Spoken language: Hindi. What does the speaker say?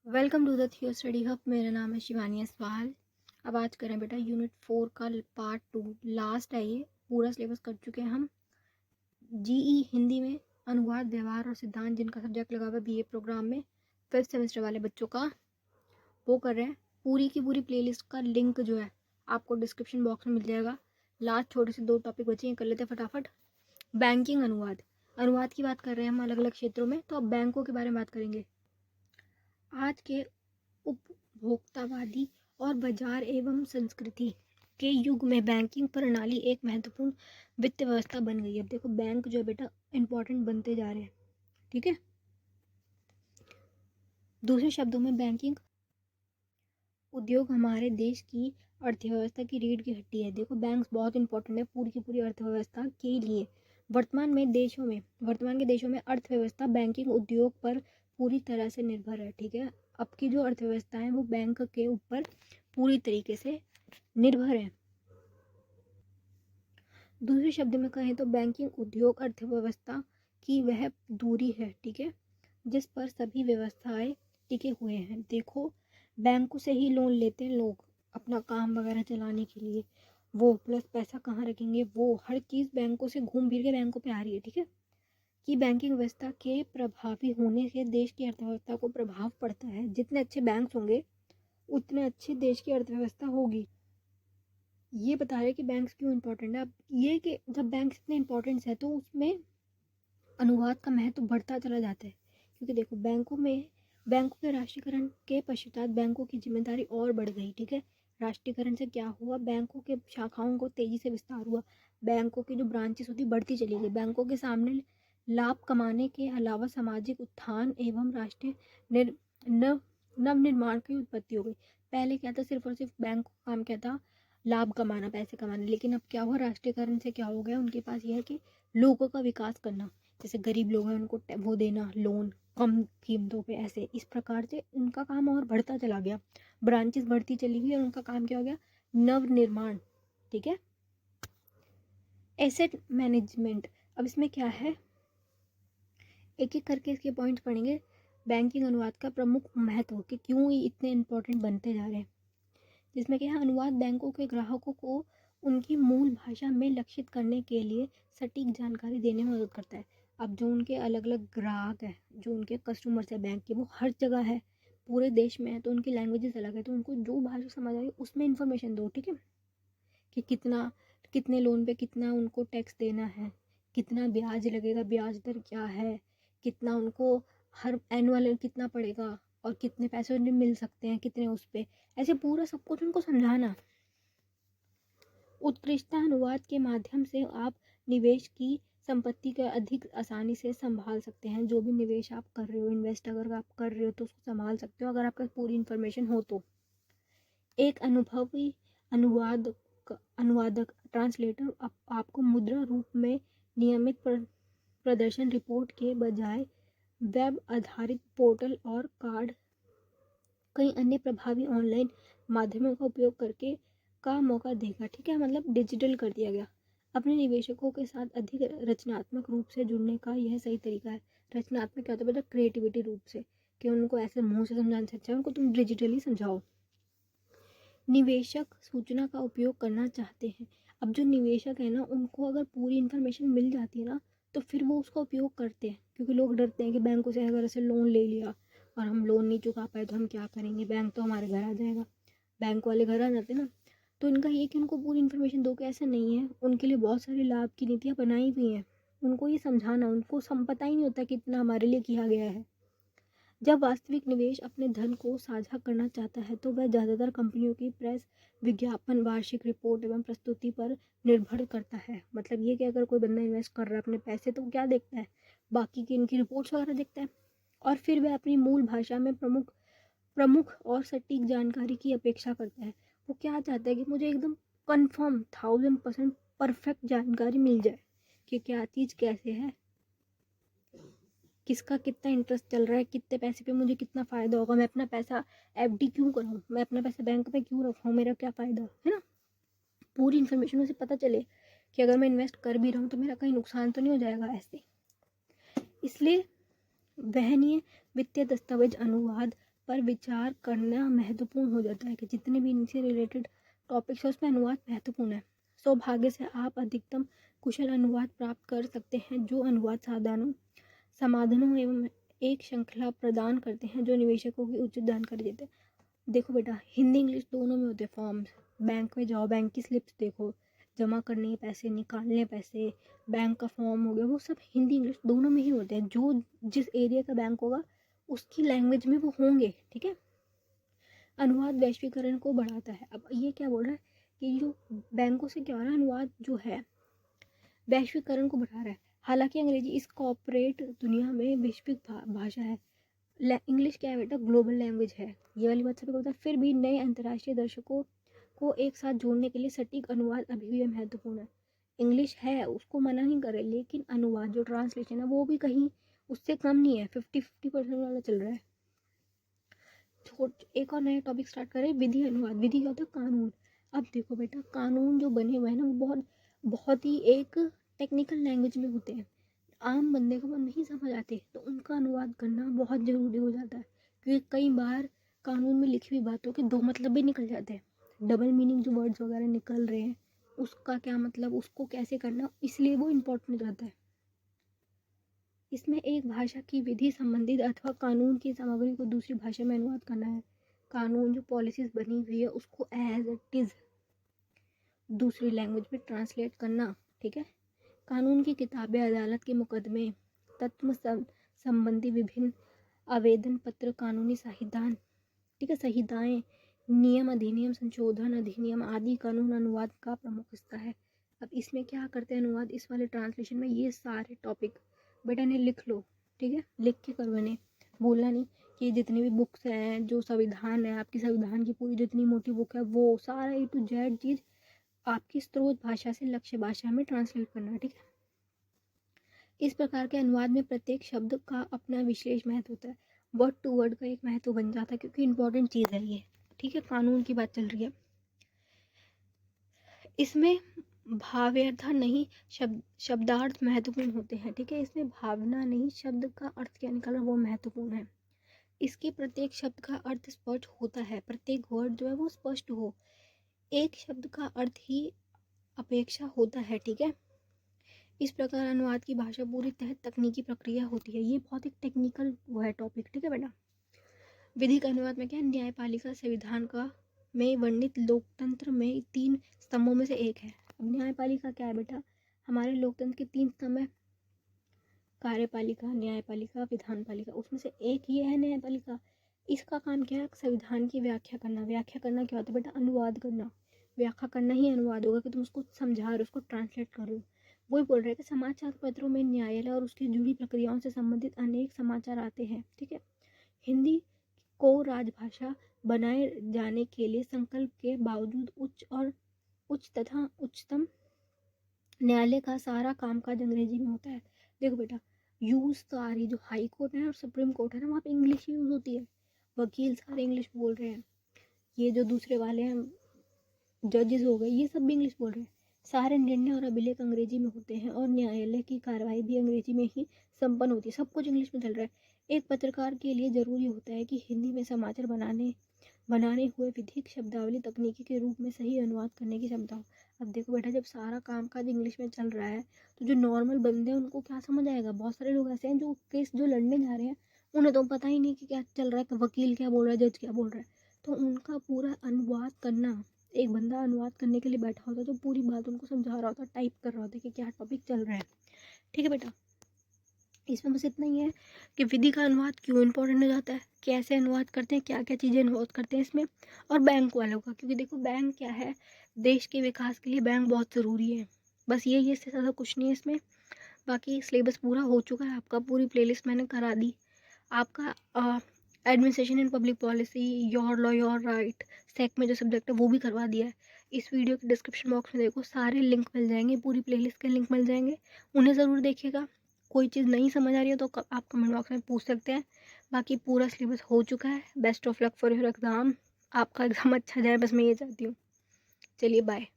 वेलकम टू द थियो स्टडी हब। मेरा नाम है शिवानी अस्वाल। अब आज करें बेटा यूनिट 4 का पार्ट 2। लास्ट है ये, पूरा सिलेबस कर चुके हैं हम। जीई हिंदी में अनुवाद, व्यवहार और सिद्धांत, जिनका सब्जेक्ट लगा हुआ है बीए प्रोग्राम में 5th सेमेस्टर वाले बच्चों का, वो कर रहे हैं। पूरी की पूरी प्लेलिस्ट का लिंक जो है आपको डिस्क्रिप्शन बॉक्स में मिल जाएगा। लास्ट छोटे से 2 टॉपिक बचे हैं, कर लेते हैं फटाफट। बैंकिंग अनुवाद, अनुवाद की बात कर रहे हैं हम अलग अलग क्षेत्रों में, तो अब बैंकों के बारे में बात करेंगे। आज के उपभोक्तावादी और बाजार एवं संस्कृति के युग में बैंकिंग प्रणाली एक महत्वपूर्ण वित्त व्यवस्था बन गई है। अब देखो बैंक जो है बेटा इंपॉर्टेंट बनते जा रहे हैं, ठीक है। दूसरे शब्दों में बैंकिंग उद्योग हमारे देश की अर्थव्यवस्था की रीढ़ की हड्डी है। देखो बैंक्स बहुत इंपॉर्टेंट है पूरी की पूरी अर्थव्यवस्था के लिए। वर्तमान के देशों में अर्थव्यवस्था बैंकिंग उद्योग पर पूरी तरह से निर्भर है, ठीक है। अब की जो अर्थव्यवस्था है वो बैंक के ऊपर पूरी तरीके से निर्भर है। दूसरे शब्द में कहें तो बैंकिंग उद्योग अर्थव्यवस्था की वह दूरी है, ठीक है, जिस पर सभी व्यवस्थाएं टिके हुए हैं। देखो बैंकों से ही लोन लेते हैं लोग अपना काम वगैरह चलाने के लिए, वो प्लस पैसा कहाँ रखेंगे, वो हर चीज़ बैंकों से घूम फिर के बैंकों पे आ रही है, ठीक है। कि बैंकिंग व्यवस्था के प्रभावी होने से देश की अर्थव्यवस्था को प्रभाव पड़ता है। जितने अच्छे बैंक होंगे उतने अच्छे देश की अर्थव्यवस्था होगी। ये बता रहे कि बैंक्स क्यों इंपॉर्टेंट है। अब ये कि जब बैंक इतने इंपॉर्टेंट है तो उसमें अनुवाद का महत्व बढ़ता चला जाता है, क्योंकि देखो बैंकों के राष्ट्रीयकरण के पश्चात बैंकों की जिम्मेदारी और बढ़ गई, ठीक है। राष्ट्रीयकरण से क्या हुआ, बैंकों के शाखाओं को तेजी से विस्तार हुआ, बैंकों की जो ब्रांचेस होती बढ़ती चली गई। बैंकों के सामने लाभ कमाने के अलावा सामाजिक उत्थान एवं राष्ट्रीय निर नव नवनिर्माण की उत्पत्ति हो गई। पहले क्या था, सिर्फ और सिर्फ बैंक का काम क्या था, लाभ कमाना, पैसे कमाना। लेकिन अब क्या हुआ, राष्ट्रीयकरण से क्या हो गया, उनके पास यह है कि लोगों का विकास करना। जैसे गरीब लोग हैं उनको वो देना लोन कम कीमतों पे, ऐसे इस प्रकार से उनका काम और बढ़ता चला गया, ब्रांचेस बढ़ती चली गई और उनका काम क्या हो गया, नवनिर्माण, ठीक है। एसेट मैनेजमेंट, अब इसमें क्या है, एक एक करके इसके पॉइंट्स पढ़ेंगे। बैंकिंग अनुवाद का प्रमुख महत्व कि क्यों ये इतने इंपॉर्टेंट बनते जा रहे हैं, जिसमें क्या है, अनुवाद बैंकों के ग्राहकों को उनकी मूल भाषा में लक्षित करने के लिए सटीक जानकारी देने में मदद करता है। अब जो उनके अलग अलग ग्राहक हैं, जो उनके कस्टमर्स हैं बैंक के, वो हर जगह है, पूरे देश में है, तो उनकी लैंग्वेजेस अलग है, तो उनको जो भाषा समझ आई उसमें इन्फॉर्मेशन दो, ठीक है। कि कितने लोन पे कितना उनको टैक्स देना है, कितना ब्याज लगेगा, ब्याज दर क्या है, कितना उनको हर एनुअल कितना पड़ेगा, और कितने पैसे उन्हें मिल सकते हैं, कितने उस पे, ऐसे पूरा सब कुछ उनको समझाना। उत्कृष्टता अनुवाद के माध्यम से आप निवेश की संपत्ति का अधिक आसानी से संभाल सकते हैं। जो भी निवेश आप कर रहे हो, इन्वेस्ट अगर आप कर रहे हो तो उसको संभाल सकते हो अगर आपके पास पूरी इन्फॉर्मेशन हो तो। एक अनुभवी अनुवादक ट्रांसलेटर आपको मुद्रा रूप में नियमित प्रदर्शन रिपोर्ट के बजाय वेब आधारित पोर्टल और कार्ड कई अन्य प्रभावी ऑनलाइन माध्यमों का उपयोग करके का मौका देगा, ठीक है। मतलब डिजिटल कर दिया गया। अपने निवेशकों के साथ अधिक रचनात्मक रूप से जुड़ने का यह सही तरीका है। रचनात्मक क्या होता है, मतलब क्रिएटिविटी रूप से, कि उनको ऐसे मुंह से समझाने से अच्छा है उनको तुम डिजिटली समझाओ। निवेशक सूचना का उपयोग करना चाहते हैं। अब जो निवेशक है ना, उनको अगर पूरी इन्फॉर्मेशन मिल जाती है ना, तो फिर वो उसका उपयोग करते हैं, क्योंकि लोग डरते हैं कि बैंकों से अगर ऐसे लोन ले लिया और हम लोन नहीं चुका पाए तो हम क्या करेंगे, बैंक तो हमारे घर आ जाएगा। बैंक वाले घर आ जाते ना। तो इनका ये कि उनको पूरी इन्फॉर्मेशन दो कि ऐसा नहीं है, उनके लिए बहुत सारी लाभ की नीतियाँ बनाई हुई हैं। उनको ये समझाना, उनको पता ही नहीं होता कि इतना हमारे लिए किया गया है। जब वास्तविक निवेश अपने धन को साझा करना चाहता है तो वह ज़्यादातर कंपनियों की प्रेस विज्ञापन, वार्षिक रिपोर्ट एवं प्रस्तुति पर निर्भर करता है। मतलब ये कि अगर कोई बंदा इन्वेस्ट कर रहा है अपने पैसे, तो क्या देखता है, बाकी की इनकी रिपोर्ट्स वगैरह देखता है। और फिर वह अपनी मूल भाषा में प्रमुख प्रमुख और सटीक जानकारी की अपेक्षा करता है। वो क्या चाहता है कि मुझे एकदम कंफर्म 1000% परफेक्ट जानकारी मिल जाए कि क्या चीज़ कैसे है, किसका कितना इंटरेस्ट चल रहा है, कितने पैसे पे मुझे कितना फ़ायदा होगा, मैं अपना पैसा एफडी क्यों कराऊँ, मैं अपना पैसा बैंक में क्यों रखूँ, मेरा क्या फ़ायदा है ना। पूरी इन्फॉर्मेशन उसे पता चले कि अगर मैं इन्वेस्ट कर भी रहा हूँ तो मेरा कहीं नुकसान तो नहीं हो जाएगा ऐसे। इसलिए वहनीय वित्तीय दस्तावेज अनुवाद पर विचार करना महत्वपूर्ण हो जाता है कि जितने भी इनसे रिलेटेड टॉपिक्स है उसमें अनुवाद महत्वपूर्ण है। सौभाग्य से आप अधिकतम कुशल अनुवाद प्राप्त कर सकते हैं जो अनुवाद समाधानों एवं एक श्रृंखला प्रदान करते हैं जो निवेशकों की उचित जानकारी देते हैं। देखो बेटा, हिंदी इंग्लिश दोनों में होते हैं फॉर्म्स। बैंक में जाओ, बैंक की स्लिप्स देखो, जमा करने के पैसे, निकालने पैसे, बैंक का फॉर्म हो गया, वो सब हिंदी इंग्लिश दोनों में ही होते हैं। जो जिस एरिया का बैंक होगा उसकी लैंग्वेज में वो होंगे, ठीक है। अनुवाद वैश्वीकरण को बढ़ाता है। अब ये क्या बोल रहा है कि जो बैंकों से क्या हो रहा है, अनुवाद जो है वैश्वीकरण को बढ़ा रहा है। हालांकि अंग्रेजी इस कॉर्पोरेट दुनिया में वैश्विक भाषा है। इंग्लिश क्या है बेटा, ग्लोबल लैंग्वेज है। ये वाली बात सभी को पता है। फिर भी नए अंतर्राष्ट्रीय दर्शकों को एक साथ जोड़ने के लिए सटीक अनुवाद अभी भी महत्वपूर्ण है। इंग्लिश है, उसको मना नहीं करे, लेकिन अनुवाद जो ट्रांसलेशन है वो भी कहीं उससे कम नहीं है। 50% वाला चल रहा है। एक और नया टॉपिक स्टार्ट करें, विधि अनुवाद। विधि क्या होता है, कानून। अब देखो बेटा, कानून जो बने हुए हैं ना वो बहुत ही एक टेक्निकल लैंग्वेज में होते हैं, आम बंदे को वो नहीं समझ आते, तो उनका अनुवाद करना बहुत ज़रूरी हो जाता है। क्योंकि कई बार कानून में लिखी हुई बातों के दो मतलब भी निकल जाते हैं। डबल मीनिंग जो वर्ड्स वगैरह निकल रहे हैं उसका क्या मतलब, उसको कैसे करना, इसलिए वो इम्पोर्टेंट हो जाता है। इसमें एक भाषा की विधि संबंधित अथवा कानून की सामग्री को दूसरी भाषा में अनुवाद करना है। कानून जो पॉलिसीज बनी हुई है उसको एज इट इज़ दूसरी लैंग्वेज में ट्रांसलेट करना, ठीक है। कानून की किताबें, अदालत के मुकदमे, तत्व संबंधी विभिन्न आवेदन पत्र, कानूनी संहिताएं, ठीक है, संहिताएं, नियम, अधिनियम, संशोधन अधिनियम आदि कानून अनुवाद का प्रमुख हिस्सा है। अब इसमें क्या करते हैं अनुवाद, इस वाले ट्रांसलेशन में ये सारे टॉपिक बेटा ने लिख लो, ठीक है, लिख के करो इन्हें, बोलना नहीं कि जितनी भी बुक्स हैं, जो संविधान है, आपकी संविधान की पूरी जितनी मोटी बुक है वो सारा A to Z चीज़ आपकी स्रोत भाषा से लक्ष्य भाषा में ट्रांसलेट करना है, ठीक है। इस प्रकार के अनुवाद में प्रत्येक शब्द का अपना विशेष महत्व होता है। वर्ड टू वर्ड का एक महत्व बन जाता है क्योंकि इंपॉर्टेंट चीज़ है ये, ठीक है। कानून की बात चल रही है। इसमें भाव्यर्थ नहीं शब्दार्थ महत्वपूर्ण होते हैं, ठीक है। इसमें भावना नहीं, शब्द का अर्थ क्या निकलना वो महत्वपूर्ण है। इसके प्रत्येक शब्द का अर्थ स्पष्ट होता है, प्रत्येक वर्ड जो है वो स्पष्ट हो। एक शब्द का अर्थ ही अपेक्षा होता है, ठीक है। इस प्रकार अनुवाद की भाषा पूरी तरह तकनीकी प्रक्रिया होती है। ये बहुत एक टेक्निकल वो है टॉपिक, ठीक है बेटा। विधिक अनुवाद में क्या है, न्यायपालिका संविधान का में वर्णित लोकतंत्र में 3 स्तंभों में से एक है। अब न्यायपालिका क्या है बेटा, हमारे लोकतंत्र के 3 स्तंभ है, कार्यपालिका, न्यायपालिका, विधानपालिका। उसमें से एक ये है न्यायपालिका। इसका काम क्या है, संविधान की व्याख्या करना। व्याख्या करना क्या होता है बेटा, अनुवाद करना। व्याख्या करना ही अनुवाद होगा कि तुम उसको समझा रहे हो, उसको ट्रांसलेट कर रहे हो। वही बोल रहे हैं कि समाचार पत्रों में न्यायालय और उसकी जुड़ी प्रक्रियाओं से संबंधित अनेक समाचार आते हैं, ठीक है। हिंदी को राजभाषा बनाए जाने के लिए संकल्प के बावजूद उच्च तथा उच्चतम न्यायालय का सारा कामकाज अंग्रेजी में होता है। देखो बेटा, यूज सारी जो हाई कोर्ट है और सुप्रीम कोर्ट है ना, वहाँ पे इंग्लिश यूज होती है। वकील सारे इंग्लिश बोल रहे हैं। ये जो दूसरे वाले हैं, जजेस हो गए, ये सब भी इंग्लिश बोल रहे हैं। सारे निर्णय और अभिलेख अंग्रेजी में होते हैं और न्यायालय की कार्रवाई भी अंग्रेजी में ही संपन्न होती है। सब कुछ इंग्लिश में चल रहा है। एक पत्रकार के लिए जरूरी होता है कि हिंदी में समाचार बनाने हुए विधिक शब्दावली तकनीकी के रूप में सही अनुवाद करने की क्षमता हो। अब देखो बेटा, जब सारा कामकाज इंग्लिश में चल रहा है तो जो नॉर्मल बंदे हैं उनको क्या समझ आएगा। बहुत सारे लोग ऐसे हैं जो केस जो लड़ने जा रहे हैं उन्हें तो पता ही नहीं कि क्या चल रहा है, वकील क्या बोल रहा है, जज क्या बोल रहा है। तो उनका पूरा अनुवाद करना, एक बंदा अनुवाद करने के लिए बैठा होता है तो पूरी बात उनको समझा रहा होता है, टाइप कर रहा होता है कि क्या टॉपिक चल रहा है, ठीक है बेटा। इसमें बस इतना ही है कि विधि का अनुवाद क्यों इंपॉर्टेंट हो जाता है, कैसे अनुवाद करते हैं, क्या क्या चीज़ें अनुवाद करते हैं इसमें। और बैंक वालों का, क्योंकि देखो बैंक क्या है, देश के विकास के लिए बैंक बहुत ज़रूरी है। बस ये इससे ज़्यादा कुछ नहीं है इसमें। बाकी सिलेबस पूरा हो चुका है आपका, पूरी प्लेलिस्ट मैंने करा दी। आपका administration and public policy, your law your right, सेक में जो सब्जेक्ट है वो भी करवा दिया है। इस वीडियो के डिस्क्रिप्शन बॉक्स में देखो सारे लिंक मिल जाएंगे, पूरी प्लेलिस्ट के लिंक मिल जाएंगे, उन्हें ज़रूर देखिएगा। कोई चीज़ नहीं समझ आ रही है तो आप कमेंट बॉक्स में पूछ सकते हैं। बाकी पूरा सिलेबस हो चुका है। Best of luck for your exam. आपका एग्ज़ाम अच्छा जाए, बस मैं ये चाहती हूँ। चलिए बाय।